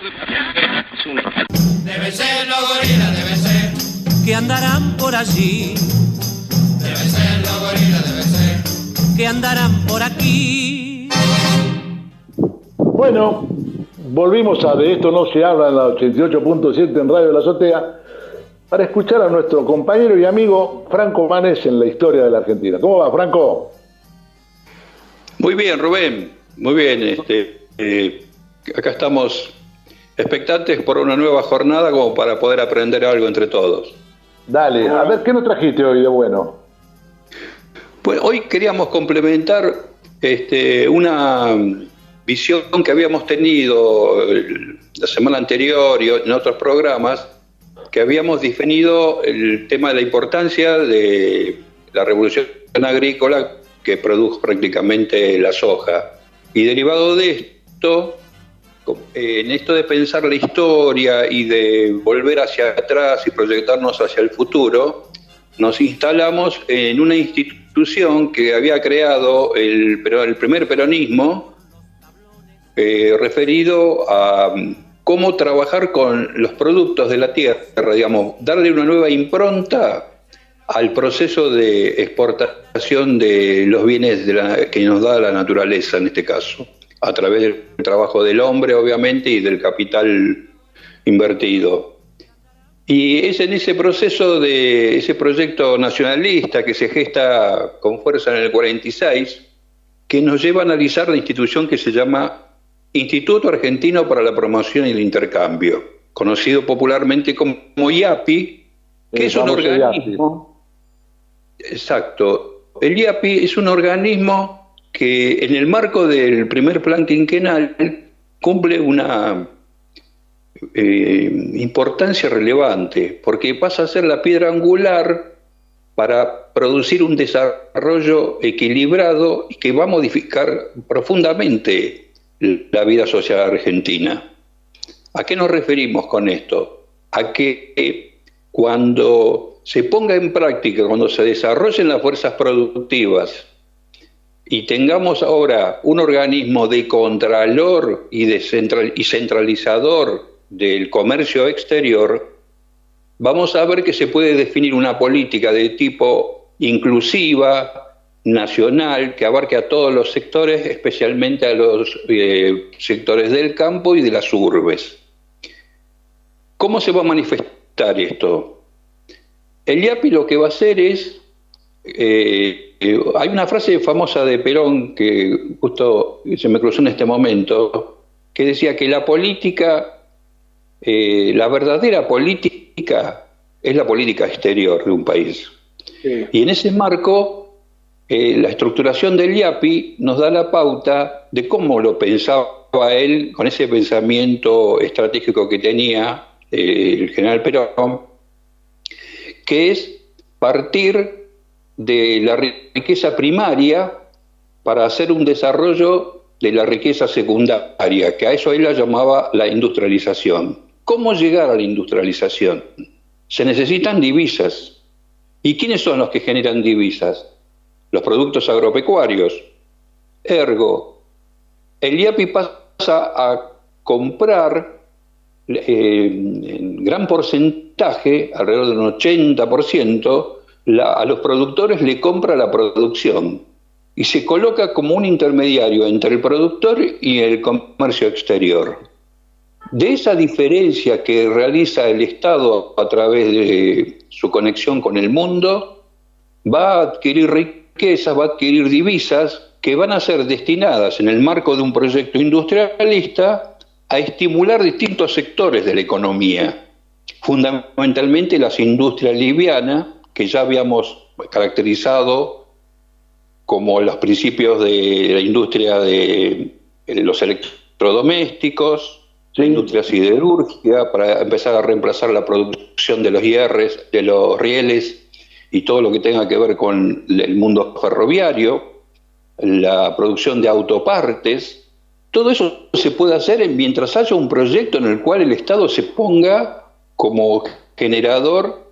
Debe ser los gorilas, debe ser. Que andarán por allí. Debe ser los gorilas, debe ser. Que andarán por aquí. Bueno, volvimos a De Esto No Se Habla en la 88.7 en Radio de la Azotea para escuchar a nuestro compañero y amigo Franco Manes en la historia de la Argentina. ¿Cómo va, Franco? Muy bien, Rubén. Muy bien. Acá estamos expectantes por una nueva jornada como para poder aprender algo entre todos. Dale, a ver, ¿qué nos trajiste hoy de bueno? Pues hoy queríamos complementar una visión que habíamos tenido la semana anterior y en otros programas, que habíamos definido el tema de la importancia de la revolución agrícola que produjo prácticamente la soja. Y derivado de esto, en esto de pensar la historia y de volver hacia atrás y proyectarnos hacia el futuro, nos instalamos en una institución que había creado el primer peronismo, referido a cómo trabajar con los productos de la tierra, digamos, darle una nueva impronta al proceso de exportación de los bienes que nos da la naturaleza, en este caso, a través del trabajo del hombre, obviamente, y del capital invertido. Y es en ese proceso de ese proyecto nacionalista que se gesta con fuerza en el 46, que nos lleva a analizar la institución que se llama Instituto Argentino para la Promoción y el Intercambio, conocido popularmente como IAPI, que es un organismo... Exacto. El IAPI es un organismo que en el marco del primer plan quinquenal cumple una importancia relevante, porque pasa a ser la piedra angular para producir un desarrollo equilibrado y que va a modificar profundamente la vida social argentina. ¿A qué nos referimos con esto? A que cuando se ponga en práctica, cuando se desarrollen las fuerzas productivas y tengamos ahora un organismo de contralor y centralizador del comercio exterior, vamos a ver que se puede definir una política de tipo inclusiva, nacional, que abarque a todos los sectores, especialmente a los sectores del campo y de las urbes. ¿Cómo se va a manifestar esto? El IAPI lo que va a hacer es... hay una frase famosa de Perón que justo se me cruzó en este momento, que decía que la política, la verdadera política es la política exterior de un país. Sí. Y en ese marco, la estructuración del IAPI nos da la pauta de cómo lo pensaba él, con ese pensamiento estratégico que tenía el general Perón, que es partir de la riqueza primaria para hacer un desarrollo de la riqueza secundaria, que a eso él la llamaba la industrialización. ¿Cómo llegar a la industrialización? Se necesitan divisas. ¿Y quiénes son los que generan divisas? Los productos agropecuarios. Ergo, el IAPI pasa a comprar en gran porcentaje, alrededor de un 80%, a los productores le compra la producción y se coloca como un intermediario entre el productor y el comercio exterior. De esa diferencia que realiza el Estado a través de su conexión con el mundo, va a adquirir riquezas, va a adquirir divisas que van a ser destinadas en el marco de un proyecto industrialista a estimular distintos sectores de la economía, fundamentalmente las industrias livianas, que ya habíamos caracterizado como los principios de la industria de los electrodomésticos, la industria siderúrgica, para empezar a reemplazar la producción de los hierres, de los rieles y todo lo que tenga que ver con el mundo ferroviario, la producción de autopartes. Todo eso se puede hacer mientras haya un proyecto en el cual el Estado se ponga como generador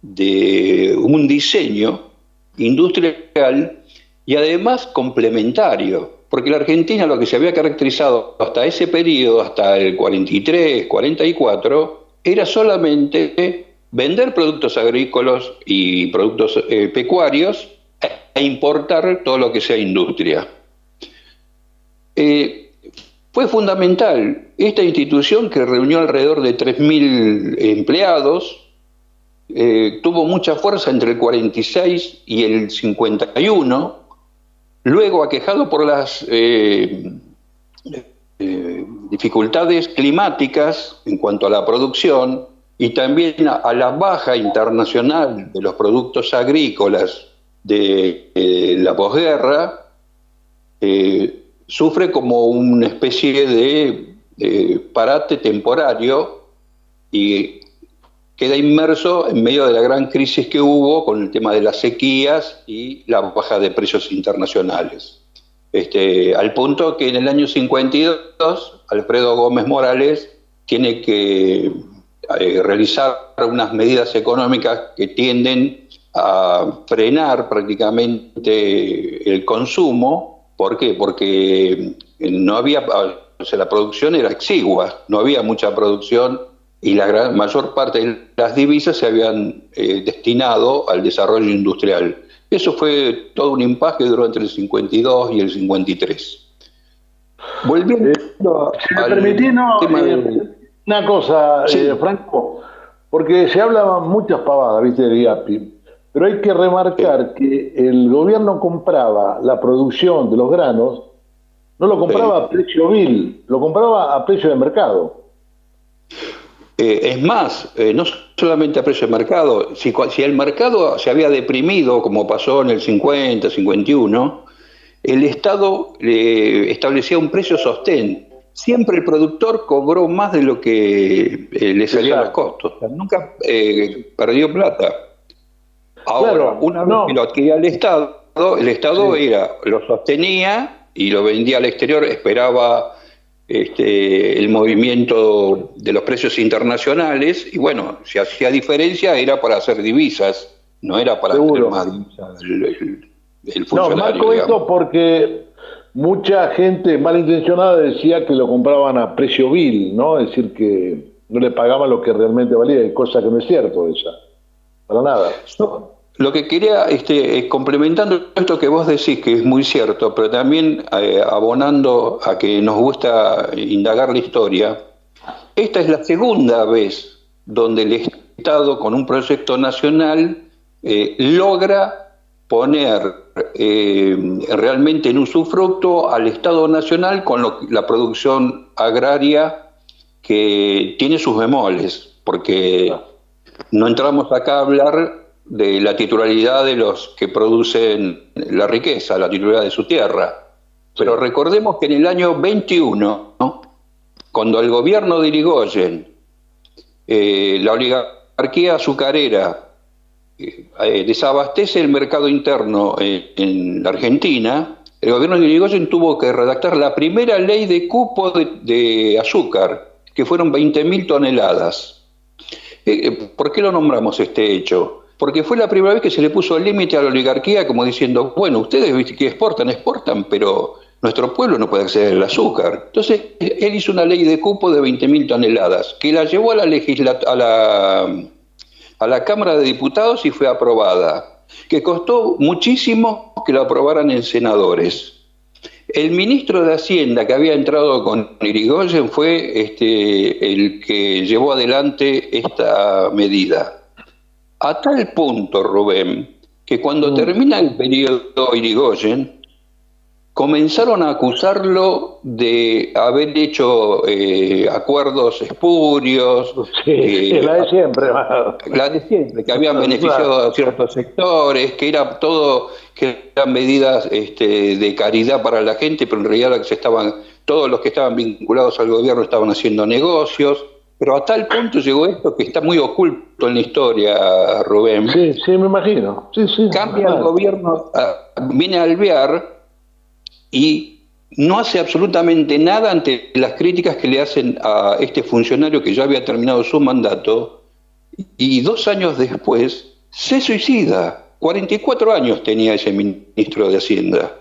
de un diseño industrial y además complementario, porque la Argentina lo que se había caracterizado hasta ese periodo, hasta el 43, 44, era solamente vender productos agrícolas y productos pecuarios e importar todo lo que sea industria. Fue fundamental esta institución, que reunió alrededor de 3.000 empleados, tuvo mucha fuerza entre el 46 y el 51, luego aquejado por las dificultades climáticas en cuanto a la producción y también a la baja internacional de los productos agrícolas de la posguerra, sufre como una especie de parate temporario y queda inmerso en medio de la gran crisis que hubo con el tema de las sequías y la baja de precios internacionales. Al punto que en el año 52 Alfredo Gómez Morales tiene que realizar unas medidas económicas que tienden a frenar prácticamente el consumo. ¿Por qué? Porque no había, la producción era exigua, no había mucha producción y la mayor parte de las divisas se habían destinado al desarrollo industrial. Eso fue todo un impasse que duró entre el 52 y el 53. Volviendo si me permitís, una cosa, sí. Franco, porque se hablaban muchas pavadas, ¿viste?, del IAPI, pero hay que remarcar que el gobierno compraba la producción de los granos, no lo compraba a precio vil, lo compraba a precio de mercado. Es más, no solamente a precio de mercado, si el mercado se había deprimido, como pasó en el 50, 51, el Estado establecía un precio sostén. Siempre el productor cobró más de lo que le salían los costos. O sea, nunca perdió plata. Ahora, claro, una vez que lo adquiría el Estado sí, lo sostenía y lo vendía al exterior, esperaba el movimiento de los precios internacionales, y bueno, si hacía diferencia era para hacer divisas, no era para hacer más divisas el funcionario. No, marco esto porque mucha gente malintencionada decía que lo compraban a precio vil, ¿no? Es decir, que no le pagaban lo que realmente valía, cosa que no es cierto esa, para nada. No. Lo que quería, complementando esto que vos decís, que es muy cierto, pero también abonando a que nos gusta indagar la historia, esta es la segunda vez donde el Estado, con un proyecto nacional, logra poner realmente en usufructo al Estado nacional con la producción agraria, que tiene sus bemoles, porque no entramos acá a hablar de la titularidad de los que producen la riqueza, la titularidad de su tierra. Pero recordemos que en el año 21, ¿no?, cuando el gobierno de Irigoyen, la oligarquía azucarera, desabastece el mercado interno en la Argentina, el gobierno de Irigoyen tuvo que redactar la primera ley de cupo de azúcar, que fueron 20.000 toneladas. ¿Por qué lo nombramos este hecho? Porque fue la primera vez que se le puso el límite a la oligarquía, como diciendo, bueno, ustedes, ¿viste?, que exportan, pero nuestro pueblo no puede acceder al azúcar. Entonces, él hizo una ley de cupo de 20.000 toneladas, que la llevó a la Cámara de Diputados y fue aprobada, que costó muchísimo que lo aprobaran en senadores. El ministro de Hacienda que había entrado con Irigoyen fue el que llevó adelante esta medida. A tal punto, Rubén, que cuando termina el periodo Irigoyen, comenzaron a acusarlo de haber hecho acuerdos espurios. Sí, la de siempre. La de siempre, que habían beneficiado a ciertos sectores, que era todo, que eran medidas de caridad para la gente, pero en realidad todos los que estaban vinculados al gobierno estaban haciendo negocios. Pero a tal punto llegó esto que está muy oculto en la historia, Rubén. Sí, me imagino. Sí, cambia el gobierno, viene a Alvear y no hace absolutamente nada ante las críticas que le hacen a este funcionario que ya había terminado su mandato, y 2 años después se suicida. 44 años tenía ese ministro de Hacienda.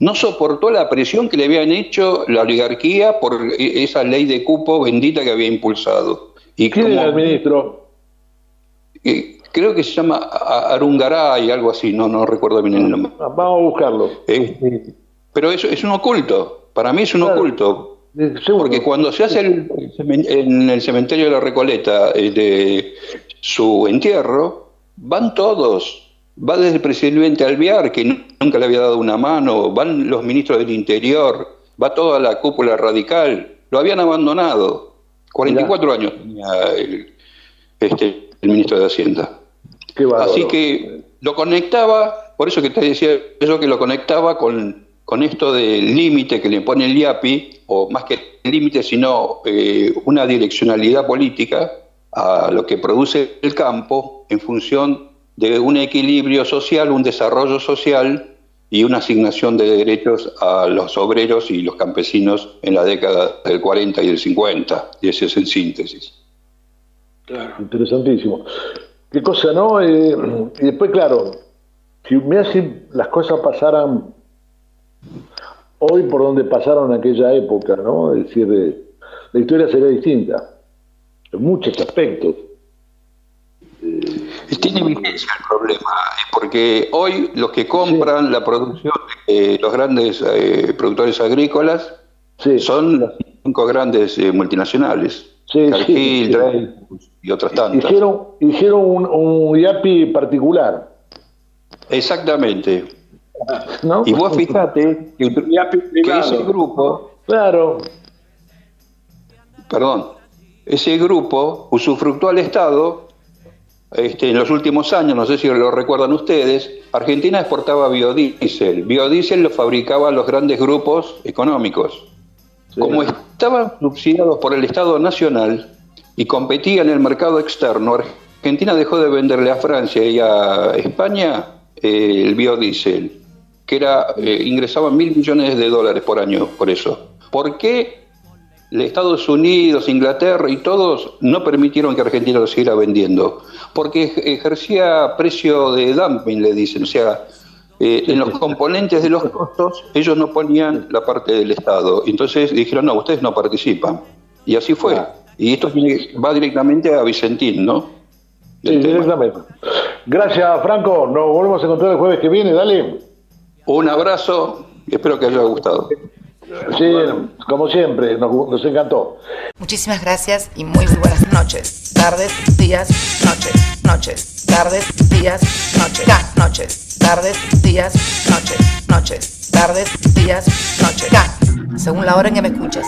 no soportó la presión que le habían hecho la oligarquía por esa ley de cupo bendita que había impulsado. Y ¿quién era el ministro? Creo que se llama Arungaray, algo así, no recuerdo bien el nombre. Vamos a buscarlo. Pero eso es un oculto, para mí es un oculto. Porque cuando se hace en el cementerio de la Recoleta de su entierro, van todos. Va desde el presidente Alvear, que nunca le había dado una mano, van los ministros del Interior, va toda la cúpula radical. Lo habían abandonado. 44 años tenía el ministro de Hacienda. Qué bárbaro. Así que lo conectaba, por eso que te decía yo que lo conectaba con esto del límite que le pone el IAPI, o más que límite, sino una direccionalidad política a lo que produce el campo en función de un equilibrio social, un desarrollo social y una asignación de derechos a los obreros y los campesinos en la década del 40 y del 50, y ese es en síntesis. Claro. Interesantísimo. Qué cosa, ¿no? Y después, claro, si las cosas pasaran hoy por donde pasaron en aquella época, ¿no? Es decir, la historia sería distinta en muchos aspectos. Tiene vigencia el problema, porque hoy los que compran la producción de los grandes productores agrícolas son las 5 grandes multinacionales, Cargill, Dreyfus y otras tantas. Hicieron un IAPI particular. Exactamente. ¿No? Y vos fijate que ese grupo, ese grupo usufructó al Estado. En los últimos años, no sé si lo recuerdan ustedes, Argentina exportaba biodiesel. Biodiesel lo fabricaban los grandes grupos económicos. Sí. Como estaban subsidiados por el Estado Nacional y competían en el mercado externo, Argentina dejó de venderle a Francia y a España el biodiesel, que ingresaban $1.000 millones por año por eso. ¿Por qué Estados Unidos, Inglaterra y todos no permitieron que Argentina lo siguiera vendiendo? Porque ejercía precio de dumping, le dicen, o sea, en los componentes de los costos ellos no ponían la parte del Estado. Entonces dijeron, no, ustedes no participan. Y así fue. Y esto va directamente a Vicentín, ¿no? Sí, directamente. Gracias, Franco. Nos volvemos a encontrar el jueves que viene. Dale. Un abrazo y espero que haya gustado. Sí, como siempre, nos encantó. Muchísimas gracias y muy buenas noches, tardes, días, noches, tardes, días, noches, tardes, días, noches, tardes, días, según la hora en que me escuches.